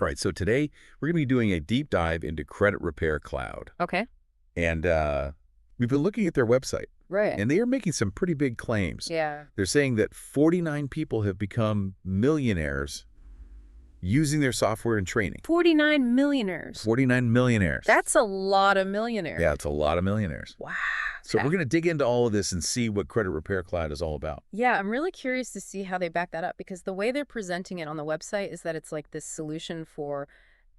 All right, so today we're going to be doing a deep dive into Credit Repair Cloud. Okay. And we've been looking at their website, Right. and they are making some pretty big claims. Yeah. They're saying that 49 people have become millionaires using their software and training. 49 millionaires. 49 millionaires. That's a lot of millionaires. Yeah, it's a lot of millionaires. Wow. So Okay. we're going to dig into all of this and see what Credit Repair Cloud is all about. Yeah, I'm really curious to see how they back that up, because the way they're presenting it on the website is that it's like this solution for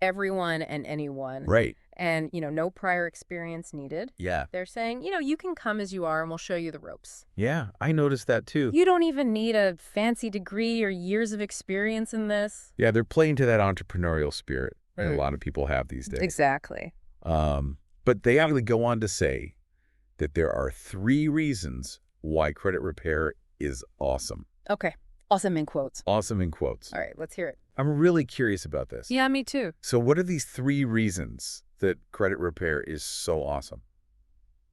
everyone and anyone. Right. And, no prior experience needed. Yeah. They're saying, you can come as you are and we'll show you the ropes. Yeah, I noticed that too. You don't even need a fancy degree or years of experience in this. Yeah, they're playing to that entrepreneurial spirit that a Mm. lot of people have these days. Exactly. But they actually go on to say that there are 3 reasons why credit repair is awesome. Okay. Awesome in quotes. Awesome in quotes. All right, let's hear it. I'm really curious about this. Yeah, me too. So what are these 3 reasons that credit repair is so awesome?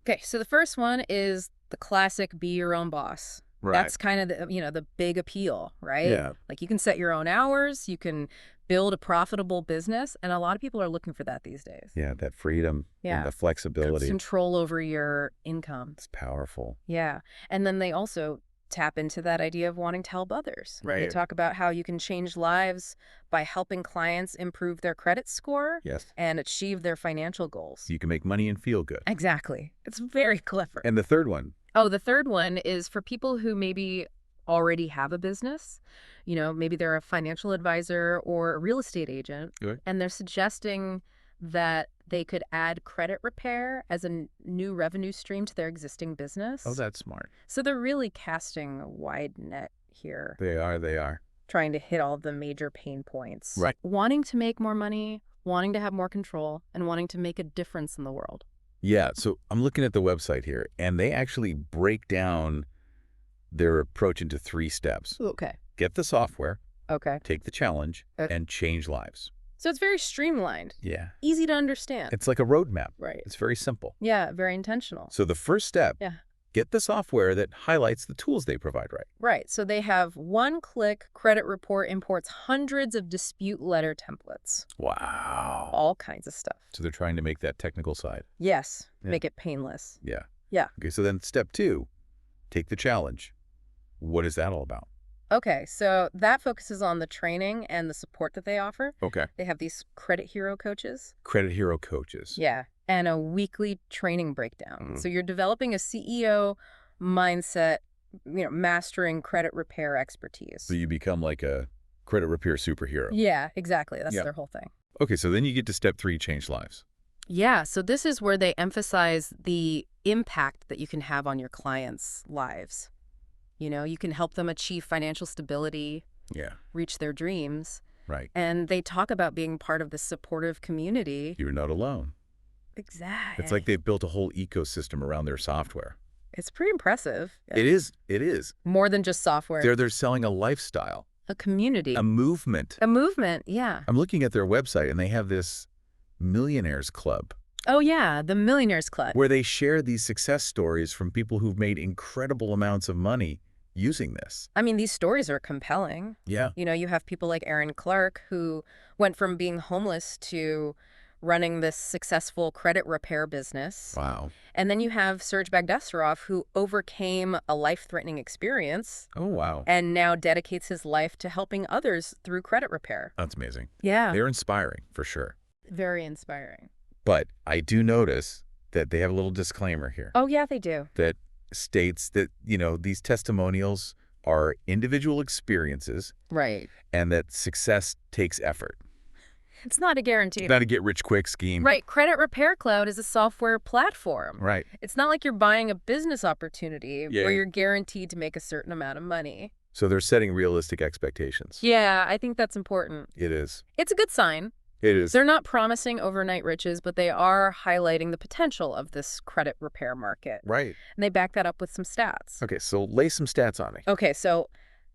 Okay, so the first one is the classic be your own boss. That's kind of the big appeal, right? Yeah. Like you can set your own hours, you can build a profitable business, and a lot of people are looking for that these days. Yeah, that freedom Yeah. and the flexibility. Control over your income. It's powerful. Yeah. And then they also tap into that idea of wanting to help others. They Right. talk about how you can change lives by helping clients improve their credit score Yes. and achieve their financial goals. You can make money and feel good. Exactly. It's very clever. And the third one. Oh, the third one is for people who maybe already have a business. Maybe they're a financial advisor or a real estate agent, Okay. and they're suggesting that they could add credit repair as a new revenue stream to their existing business. Oh, that's smart. So they're really casting a wide net here, They are. trying to hit all of the major pain points. Right. Wanting to make more money, wanting to have more control, and wanting to make a difference in the world. Yeah, so I'm looking at the website here, and they actually break down their approach into 3 steps. Okay. Get the software, Okay. take the challenge, Okay. and change lives. So it's very streamlined, Yeah. easy to understand. It's like a roadmap. Right. It's very simple. Yeah, very intentional. So the first step, Yeah. get the software that highlights the tools they provide, right? Right. So they have one-click credit report imports hundreds of dispute letter templates, Wow. all kinds of stuff. So they're trying to make that technical side. Yes, Yeah. make it painless. Yeah. Yeah. Okay, so then step 2, take the challenge. What is that all about? Okay, so that focuses on the training and the support that they offer. Okay. They have these Credit Hero coaches. Credit Hero coaches. Yeah. And a weekly training breakdown. Mm. So you're developing a CEO mindset, mastering credit repair expertise. So you become like a credit repair superhero. Yeah, exactly. That's Yeah. their whole thing. Okay, so then you get to step 3, change lives. Yeah, so this is where they emphasize the impact that you can have on your clients' lives. You can help them achieve financial stability, Yeah. reach their dreams, Right. and they talk about being part of the supportive community. You're not alone. Exactly. It's like they've built a whole ecosystem around their software. It's pretty impressive. It is. It is. More than just software. They're selling a lifestyle, A community. a movement. A movement, yeah. I'm looking at their website, and they have this Millionaires Club Oh, yeah, the Millionaires Club. where they share these success stories from people who've made incredible amounts of money using this. I mean, these stories are compelling. Yeah. You have people like Aaron Clark, who went from being homeless to running this successful credit repair business. Wow. And then you have Serge Bagdasarov, who overcame a life-threatening experience Oh, wow. and now dedicates his life to helping others through credit repair. That's amazing. Yeah. They're inspiring, for sure. Very inspiring. But I do notice that they have a little disclaimer here Oh, yeah, they do. that states that, these testimonials are individual experiences Right. and that success takes effort. It's not a guarantee. Not a get-rich-quick scheme. Right. Credit Repair Cloud is a software platform. Right. It's not like you're buying a business opportunity Yeah. where you're guaranteed to make a certain amount of money. So they're setting realistic expectations. Yeah, I think that's important. It is. It's a good sign. It is. They're not promising overnight riches, but they are highlighting the potential of this credit repair market. Right. And they back that up with some stats. Okay, so lay some stats on me. Okay, so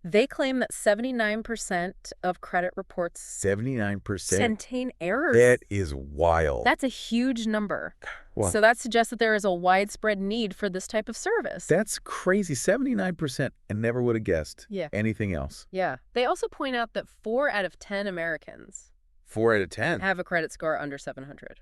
they claim that 79% of credit reports 79%. contain errors. That is wild. That's a huge number. Wow. So that suggests that there is a widespread need for this type of service. That's crazy. 79%, and never would have guessed Yeah. anything else. Yeah. They also point out that 4 out of 10 Americans 4 out of 10, have a credit score under 700.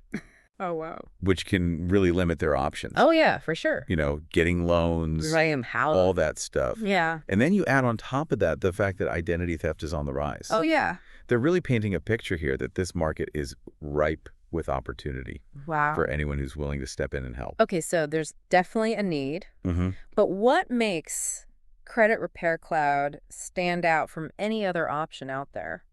Oh, wow. which can really limit their options. Oh, yeah, for sure. You know, getting loans, all that stuff. Yeah. And then you add on top of that the fact that identity theft is on the rise. Oh, yeah. They're really painting a picture here that this market is ripe with opportunity Wow. for anyone who's willing to step in and help. Okay, so there's definitely a need. Mm-hmm. But what makes Credit Repair Cloud stand out from any other option out there?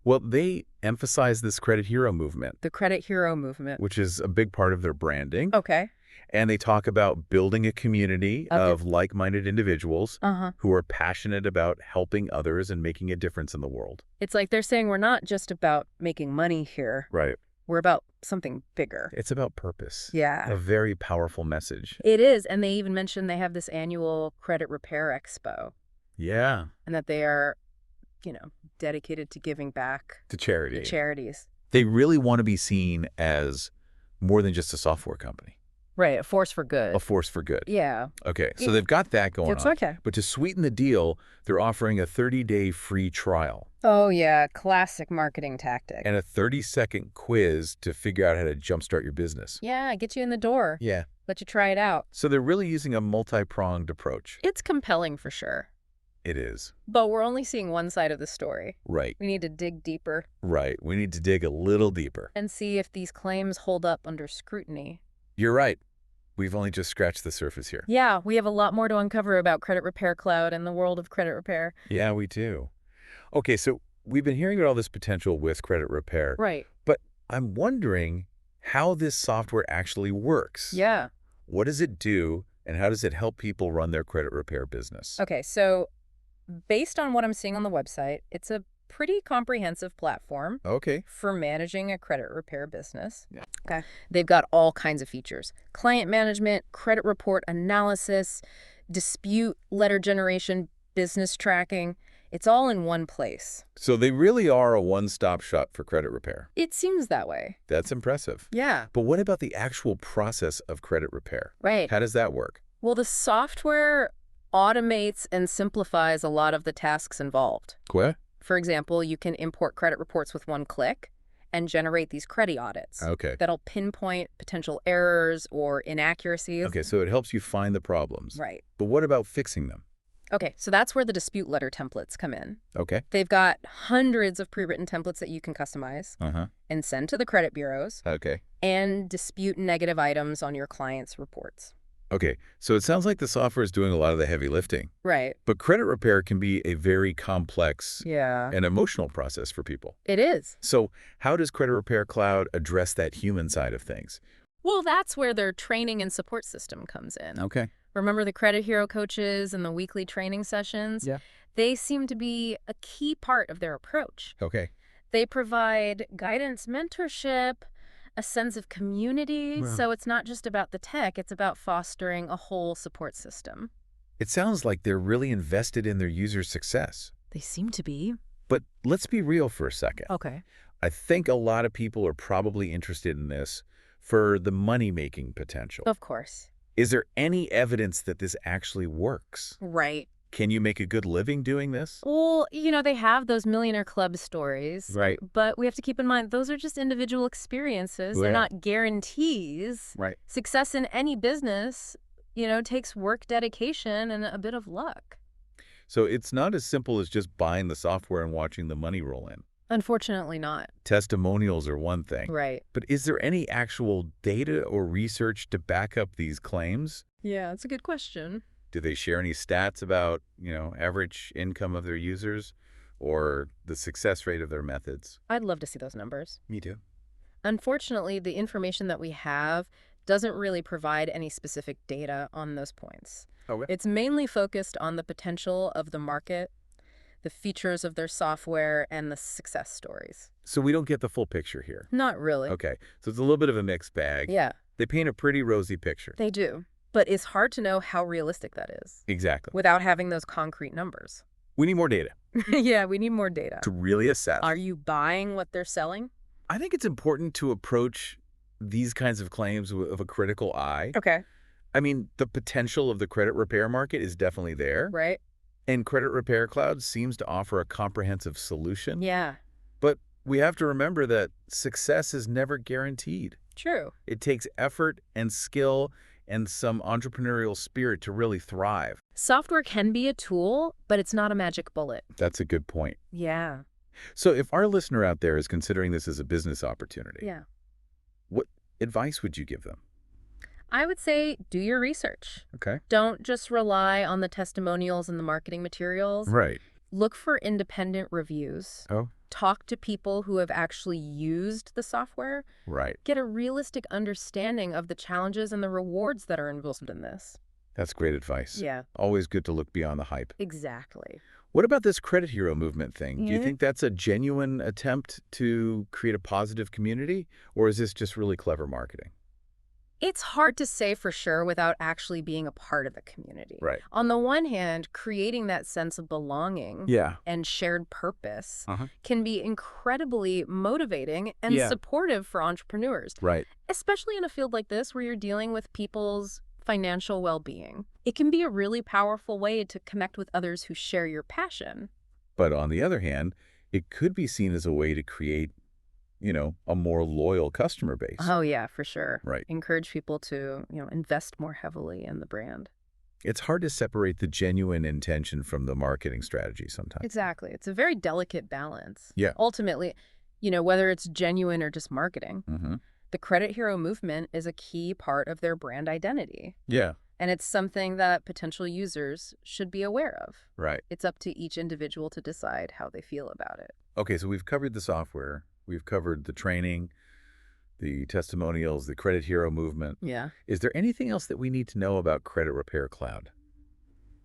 Well, they emphasize this Credit Hero movement, The Credit Hero movement. which is a big part of their branding. Okay. And they talk about building a community of like-minded individuals Uh-huh. who are passionate about helping others and making a difference in the world. It's like they're saying we're not just about making money here. Right. We're about something bigger. It's about purpose. Yeah. A very powerful message. It is. And they even mentioned they have this annual Credit Repair Expo Yeah. and that they are, dedicated to giving back To charity. to charities. They really want to be seen as more than just a software company, Right. A force for good. a force for good. Yeah. Okay, so they've got that going It's on. okay. But to sweeten the deal, they're offering a 30-day free trial Oh, yeah. Classic marketing tactic. and a 30-second quiz to figure out how to jumpstart your business. Yeah. Get you in the door. Yeah. Let you try it out. So they're really using a multi-pronged approach. It's compelling for sure. It is. But we're only seeing one side of the story. Right. We need to dig deeper Right. We need to dig a little deeper. and see if these claims hold up under scrutiny. You're right. We've only just scratched the surface here. Yeah, we have a lot more to uncover about Credit Repair Cloud and the world of credit repair. Yeah, we do. Okay, so we've been hearing about all this potential with credit repair. Right. But I'm wondering how this software actually works. Yeah. What does it do, and how does it help people run their credit repair business? Okay, so based on what I'm seeing on the website, it's a pretty comprehensive platform Okay. for managing a credit repair business. Yeah. Okay. They've got all kinds of features: client management, credit report analysis, dispute letter generation, business tracking. It's all in one place. So they really are a one-stop shop for credit repair. It seems that way. That's impressive. Yeah. But what about the actual process of credit repair? Right. How does that work? Well, the software automates and simplifies a lot of the tasks involved. What? For example, you can import credit reports with one click and generate these credit audits Okay. that'll pinpoint potential errors or inaccuracies. Okay, so it helps you find the problems. Right. But what about fixing them? Okay, so that's where the dispute letter templates come in. Okay. They've got hundreds of pre-written templates that you can customize Uh-huh. and send to the credit bureaus Okay. and dispute negative items on your client's reports. Okay, so it sounds like the software is doing a lot of the heavy lifting. Right. But credit repair can be a very complex Yeah. and emotional process for people. It is. So how does Credit Repair Cloud address that human side of things? Well, that's where their training and support system comes in. Okay. Remember the Credit Hero coaches and the weekly training sessions? Yeah. They seem to be a key part of their approach. Okay. They provide guidance, mentorship, a sense of community. Wow. So it's not just about the tech, it's about fostering a whole support system. It sounds like they're really invested in their users' success. They seem to be. But let's be real for a second. Okay. I think a lot of people are probably interested in this for the money-making potential. Of course. Is there any evidence that this actually works? Right. Can you make a good living doing this? Well, they have those Millionaire Club stories. Right. But we have to keep in mind, those are just individual experiences. Yeah. They're not guarantees. Right. Success in any business, takes work, dedication, and a bit of luck. So it's not as simple as just buying the software and watching the money roll in. Unfortunately not. Testimonials are one thing. Right. But is there any actual data or research to back up these claims? Yeah, that's a good question. Do they share any stats about, average income of their users or the success rate of their methods? I'd love to see those numbers. Me too. Unfortunately, the information that we have doesn't really provide any specific data on those points. Okay. It's mainly focused on the potential of the market, the features of their software, and the success stories. So we don't get the full picture here. Not really. Okay. So it's a little bit of a mixed bag. Yeah, They paint a pretty rosy picture. they do. But it's hard to know how realistic that is Exactly. without having those concrete numbers. We need more data Yeah, we need more data. to really assess. Are you buying what they're selling? I think it's important to approach these kinds of claims with a critical eye. Okay. I mean, the potential of the credit repair market is definitely there. Right? And Credit Repair Cloud seems to offer a comprehensive solution. Yeah. But we have to remember that success is never guaranteed. True. It takes effort and skill and some entrepreneurial spirit to really thrive. Software can be a tool, but it's not a magic bullet. That's a good point. Yeah. So if our listener out there is considering this as a business opportunity, Yeah. what advice would you give them? I would say do your research. Okay. Don't just rely on the testimonials and the marketing materials. Right. Look for independent reviews. Oh, Talk to people who have actually used the software. right. Get a realistic understanding of the challenges and the rewards that are involved in this. That's great advice. Yeah, Always good to look beyond the hype. exactly. What about this credit hero movement thing? Do you Yeah. think that's a genuine attempt to create a positive community, or is this just really clever marketing? It's hard to say for sure without actually being a part of the community. Right. On the one hand, creating that sense of belonging Yeah. and shared purpose Uh-huh. can be incredibly motivating and Yeah. supportive for entrepreneurs, Right. especially in a field like this where you're dealing with people's financial well-being. It can be a really powerful way to connect with others who share your passion. But on the other hand, it could be seen as a way to create, a more loyal customer base. Oh, yeah, for sure. Right. Encourage people to, invest more heavily in the brand. It's hard to separate the genuine intention from the marketing strategy sometimes. Exactly. It's a very delicate balance. Yeah. Ultimately, whether it's genuine or just marketing, Mm-hmm. the Credit Hero movement is a key part of their brand identity. Yeah. And it's something that potential users should be aware of. Right. It's up to each individual to decide how they feel about it. Okay, so we've covered the software. We've covered the training, the testimonials, the Credit Hero movement. Yeah. Is there anything else that we need to know about Credit Repair Cloud?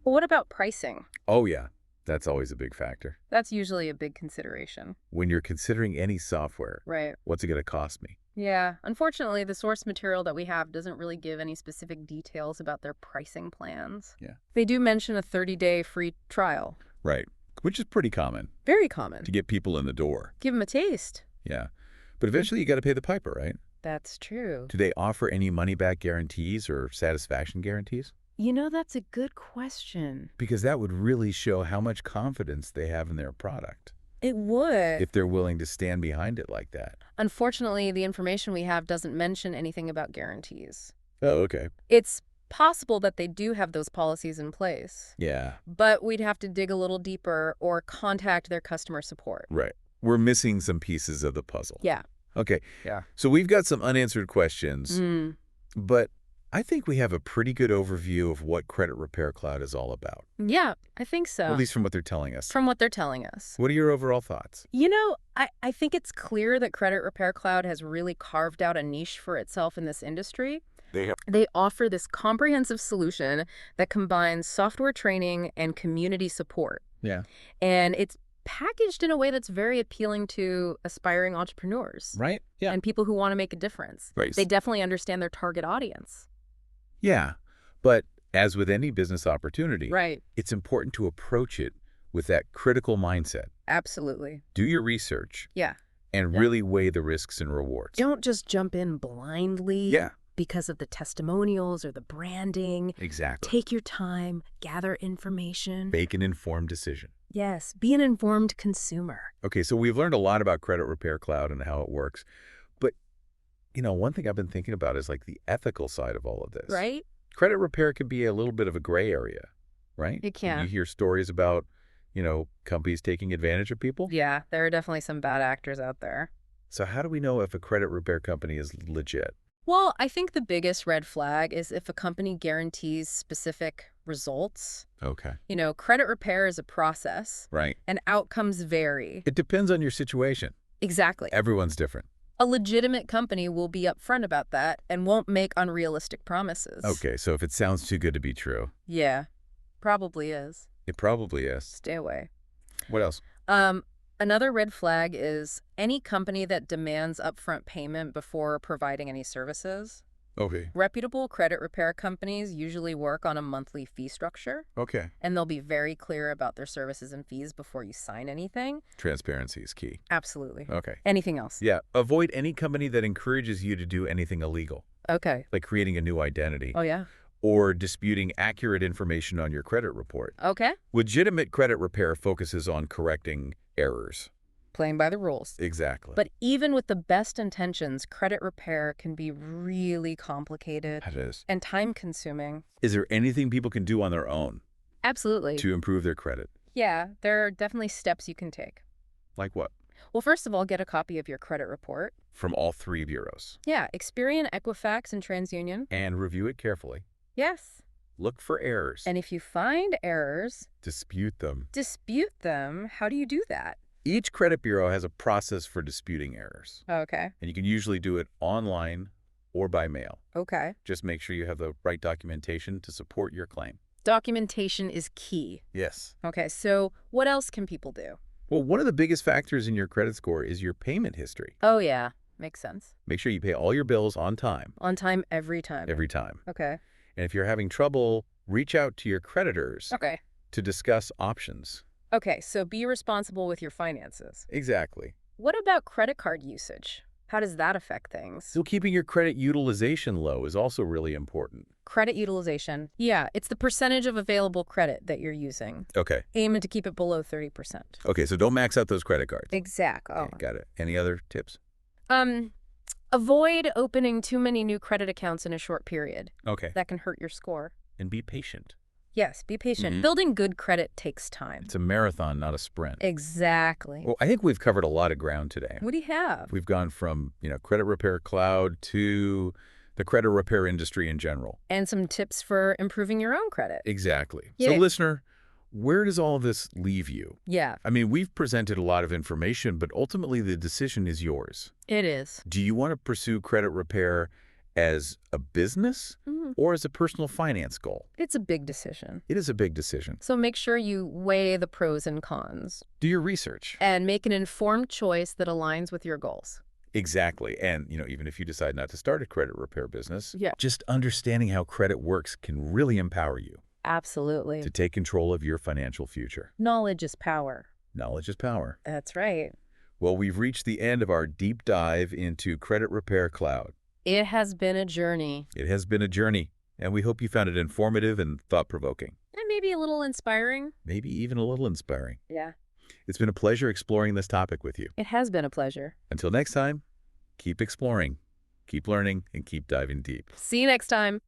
Well, what about pricing? Oh, yeah. That's always a big factor. That's usually a big consideration. When you're considering any software, Right. what's it going to cost me? Yeah. Unfortunately, the source material that we have doesn't really give any specific details about their pricing plans. Yeah. They do mention a 30-day free trial. Right. Which is pretty common Very common. to get people in the door. Give them a taste. Yeah. But eventually you got to pay the piper, right? That's true. Do they offer any money-back guarantees or satisfaction guarantees? That's a good question. Because that would really show how much confidence they have in their product, It would. if they're willing to stand behind it like that. Unfortunately, the information we have doesn't mention anything about guarantees. Oh, okay. It's possible that they do have those policies in place, Yeah, but we'd have to dig a little deeper or contact their customer support. right. We're missing some pieces of the puzzle. Yeah. Okay. Yeah. So we've got some unanswered questions, Mm. but I think we have a pretty good overview of what Credit Repair Cloud is all about, Yeah, I think so. at least from what they're telling us. From what they're telling us. What are your overall thoughts? I think it's clear that Credit Repair Cloud has really carved out a niche for itself in this industry. They offer this comprehensive solution that combines software training and community support. Yeah. And it's packaged in a way that's very appealing to aspiring entrepreneurs Right? Yeah. and people who want to make a difference. Right. They definitely understand their target audience. Yeah. But as with any business opportunity, Right. it's important to approach it with that critical mindset. Absolutely. Do your research Yeah. and Yeah. really weigh the risks and rewards. Don't just jump in blindly. Yeah. Because of the testimonials or the branding. Exactly. Take your time, gather information. Make an informed decision. Yes, be an informed consumer. Okay, so we've learned a lot about Credit Repair Cloud and how it works. But, one thing I've been thinking about is like the ethical side of all of this. Right? Credit repair can be a little bit of a gray area, right? It can. You hear stories about, companies taking advantage of people. Yeah, there are definitely some bad actors out there. So how do we know if a credit repair company is legit? Well, I think the biggest red flag is if a company guarantees specific results. Okay. Credit repair is a process, Right. and outcomes vary. It depends on your situation. Exactly. Everyone's different. A legitimate company will be upfront about that and won't make unrealistic promises. Okay, so if it sounds too good to be true, Yeah, probably is. it probably is. Stay away. What else? Another red flag is any company that demands upfront payment before providing any services. Okay. Reputable credit repair companies usually work on a monthly fee structure, Okay. and they'll be very clear about their services and fees before you sign anything. Transparency is key. Absolutely. Okay. Anything else? Yeah. Avoid any company that encourages you to do anything illegal, Okay. like creating a new identity Oh, yeah? or disputing accurate information on your credit report. Okay. Legitimate credit repair focuses on correcting errors, playing by the rules. Exactly. But even with the best intentions, credit repair can be really complicated That is. and time-consuming. Is there anything people can do on their own Absolutely. to improve their credit? Yeah, there are definitely steps you can take. Like what? Well, first of all, get a copy of your credit report. From all three bureaus. Yeah, Experian, Equifax, and TransUnion. And review it carefully. Yes. Look for errors. And if you find errors, dispute them. dispute them. How do you do that? Each credit bureau has a process for disputing errors. Okay. And you can usually do it online or by mail. Okay. Just make sure you have the right documentation to support your claim. Documentation is key. Yes. Okay, so what else can people do? Well, one of the biggest factors in your credit score is your payment history. Oh, yeah. Makes sense. Make sure you pay all your bills on time. On time, every time. Every time. Okay. And if you're having trouble, reach out to your creditors Okay. to discuss options. Okay, so be responsible with your finances. Exactly. What about credit card usage? How does that affect things? So keeping your credit utilization low is also really important. Credit utilization. Yeah, it's the percentage of available credit that you're using. Okay. Aim to keep it below 30%. Okay, so don't max out those credit cards. Exactly. Okay, got it. Any other tips? Avoid opening too many new credit accounts in a short period. Okay. That can hurt your score. And be patient. Yes, be patient. Mhm. Building good credit takes time. It's a marathon, not a sprint. Exactly. Well, I think we've covered a lot of ground today. What do you have? We've gone from, Credit Repair Cloud to the credit repair industry in general. And some tips for improving your own credit. Exactly. Yeah. So, listener, where does all of this leave you? Yeah, I mean, we've presented a lot of information, but ultimately the decision is yours. it is. Do you want to pursue credit repair as a business or as a personal finance goal? It's a big decision. It is a big decision. So make sure you weigh the pros and cons Do your research. and make an informed choice that aligns with your goals. Exactly. And, even if you decide not to start a credit repair business, Yeah. just understanding how credit works can really empower you Absolutely. to take control of your financial future. Knowledge is power. Knowledge is power. That's right. Well, we've reached the end of our deep dive into Credit Repair Cloud. It has been a journey. It has been a journey, and we hope you found it informative and thought-provoking. And maybe a little inspiring. Maybe even a little inspiring. Yeah. It's been a pleasure exploring this topic with you. It has been a pleasure. Until next time, keep exploring, keep learning, and keep diving deep. See you next time.